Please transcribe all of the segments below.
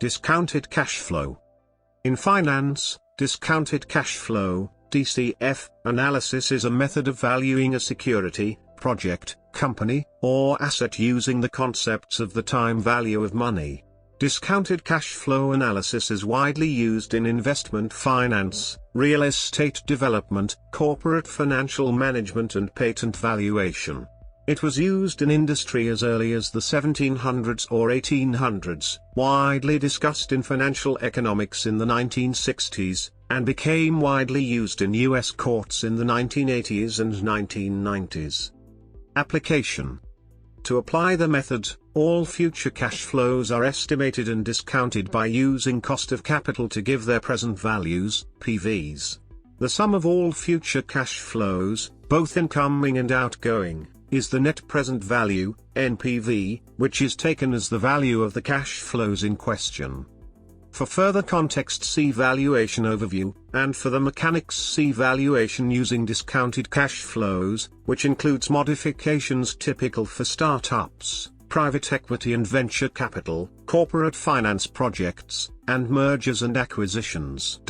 Discounted cash flow. In finance, discounted cash flow, DCF, analysis is a method of valuing a security, project, company, or asset using the concepts of the time value of money. Discounted cash flow analysis is widely used in investment finance, real estate development, corporate financial management and patent valuation. It was used in industry as early as the 1700s or 1800s, widely discussed in financial economics in the 1960s, and became widely used in U.S. courts in the 1980s and 1990s. Application. To apply the method, all future cash flows are estimated and discounted by using cost of capital to give their present values, PVs. The sum of all future cash flows, both incoming and outgoing, is the net present value, NPV, which is taken as the value of the cash flows in question. For further context see Valuation Overview, and for the mechanics see Valuation using discounted cash flows, which includes modifications typical for startups, private equity and venture capital, corporate finance projects, and mergers and acquisitions.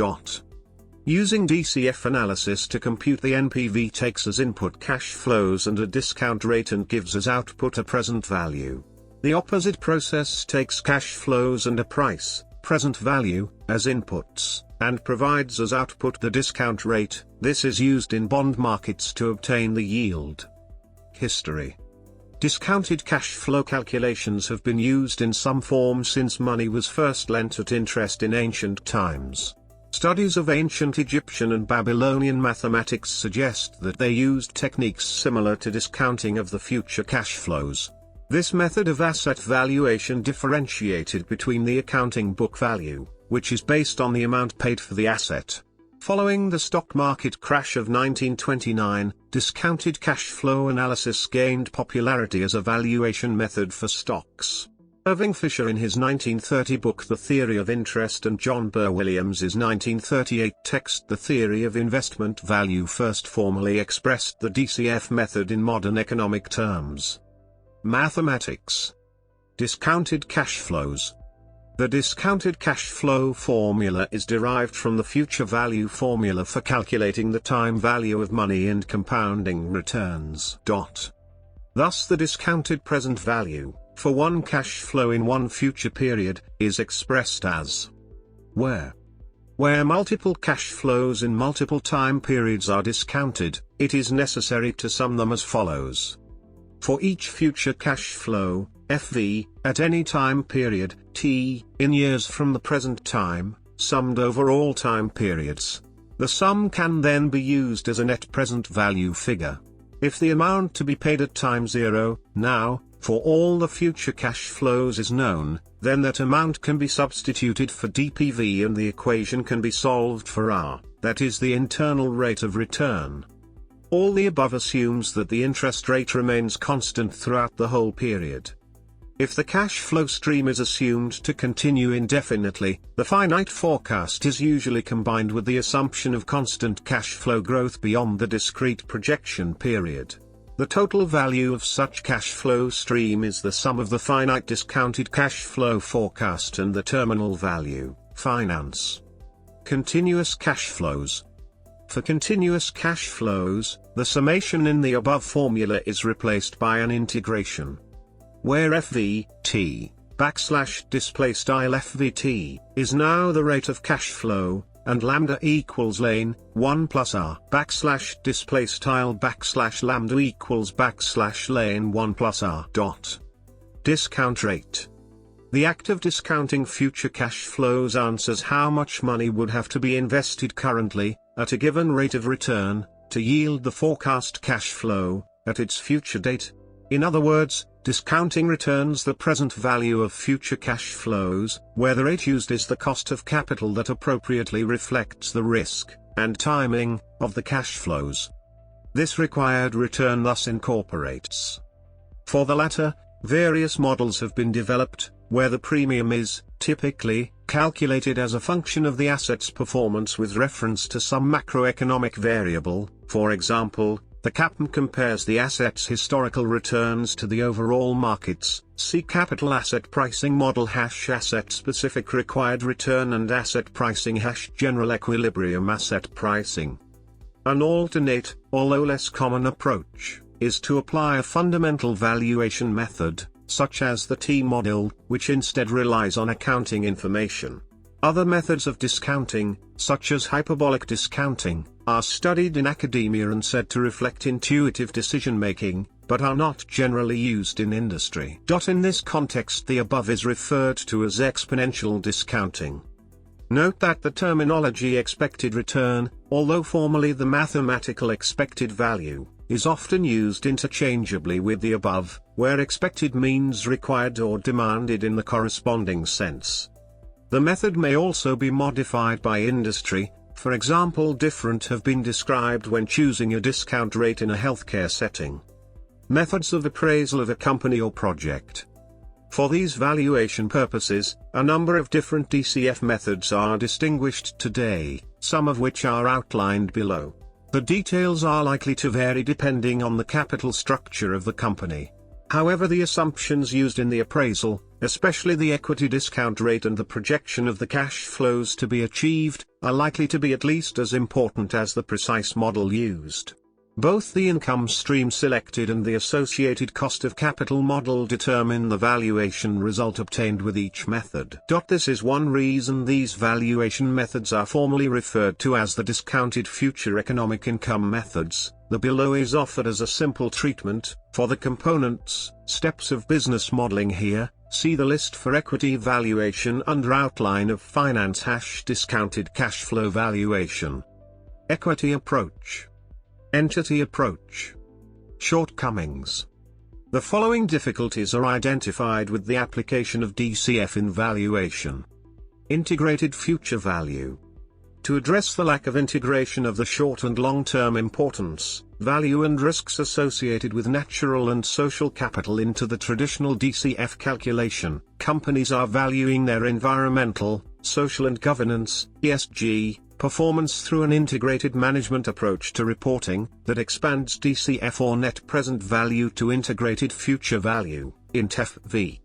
Using DCF analysis to compute the NPV takes as input cash flows and a discount rate and gives as output a present value. The opposite process takes cash flows and a price, present value, as inputs, and provides as output the discount rate. This is used in bond markets to obtain the yield. History. Discounted cash flow calculations have been used in some form since money was first lent at interest in ancient times. Studies of ancient Egyptian and Babylonian mathematics suggest that they used techniques similar to discounting of the future cash flows. This method of asset valuation differentiated between the accounting book value, which is based on the amount paid for the asset. Following the stock market crash of 1929, discounted cash flow analysis gained popularity as a valuation method for stocks. Irving Fisher in his 1930 book The Theory of Interest and John Burr Williams's 1938 text The Theory of Investment Value first formally expressed the DCF method in modern economic terms. Mathematics. Discounted cash flows. The discounted cash flow formula is derived from the future value formula for calculating the time value of money and compounding returns. Thus the discounted present value, for one cash flow in one future period, is expressed as where multiple cash flows in multiple time periods are discounted, it is necessary to sum them as follows. For each future cash flow, FV, at any time period, T, in years from the present time, summed over all time periods. The sum can then be used as a net present value figure. If the amount to be paid at time 0, now, for all the future cash flows is known, then that amount can be substituted for DPV and the equation can be solved for R, that is the internal rate of return. All the above assumes that the interest rate remains constant throughout the whole period. If the cash flow stream is assumed to continue indefinitely, the finite forecast is usually combined with the assumption of constant cash flow growth beyond the discrete projection period. The total value of such cash flow stream is the sum of the finite discounted cash flow forecast and the terminal value. Finance. Continuous cash flows. For continuous cash flows, the summation in the above formula is replaced by an integration, where FV, T, \FVT, is now the rate of cash flow, and lambda equals lane, 1 plus R, \lambda equals \lane 1 plus R. Discount rate. The act of discounting future cash flows answers how much money would have to be invested currently, at a given rate of return, to yield the forecast cash flow, at its future date. In other words, discounting returns the present value of future cash flows, where the rate used is the cost of capital that appropriately reflects the risk, and timing, of the cash flows. This required return thus incorporates. For the latter, various models have been developed, where the premium is, typically, calculated as a function of the asset's performance with reference to some macroeconomic variable, for example, The CAPM compares the asset's historical returns to the overall markets. See capital asset pricing model #asset-specific required return and asset pricing #general equilibrium asset pricing. An alternate, although less common approach, is to apply a fundamental valuation method, such as the T-model, which instead relies on accounting information. Other methods of discounting, such as hyperbolic discounting, are studied in academia and said to reflect intuitive decision-making, but are not generally used in industry. In this context, the above is referred to as exponential discounting. Note that the terminology expected return, although formally the mathematical expected value, is often used interchangeably with the above, where expected means required or demanded in the corresponding sense. The method may also be modified by industry. For example, different have been described when choosing a discount rate in a healthcare setting. Methods of appraisal of a company or project. For these valuation purposes, a number of different DCF methods are distinguished today, some of which are outlined below. The details are likely to vary depending on the capital structure of the company. However, the assumptions used in the appraisal, especially the equity discount rate and the projection of the cash flows to be achieved, are likely to be at least as important as the precise model used. Both the income stream selected and the associated cost of capital model determine the valuation result obtained with each method. This is one reason these valuation methods are formally referred to as the discounted future economic income methods. The below is offered as a simple treatment for the components, steps of business modeling here. See the list for equity valuation under outline of finance #discounted cash flow valuation. Equity approach. Entity approach. Shortcomings. The following difficulties are identified with the application of DCF in valuation. Integrated future value. To address the lack of integration of the short and long-term importance, value and risks associated with natural and social capital into the traditional DCF calculation, companies are valuing their environmental, social and governance (ESG) performance through an integrated management approach to reporting that expands DCF or net present value to integrated future value, INTEFV.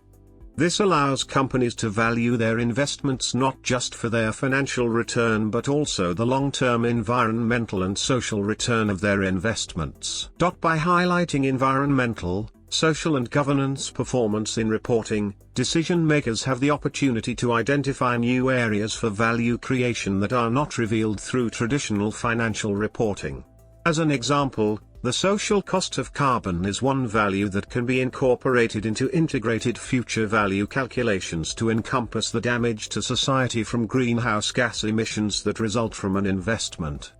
This allows companies to value their investments not just for their financial return but also the long-term environmental and social return of their investments. By highlighting environmental, social and governance performance in reporting, decision-makers have the opportunity to identify new areas for value creation that are not revealed through traditional financial reporting. As an example, the social cost of carbon is one value that can be incorporated into integrated future value calculations to encompass the damage to society from greenhouse gas emissions that result from an investment.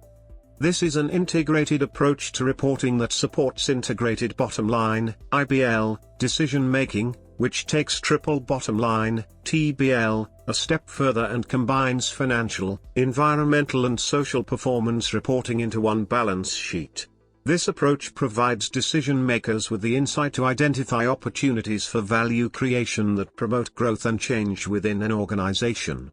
This is an integrated approach to reporting that supports integrated bottom line (IBL) decision-making, which takes triple bottom line (TBL) a step further and combines financial, environmental and social performance reporting into one balance sheet. This approach provides decision-makers with the insight to identify opportunities for value creation that promote growth and change within an organization.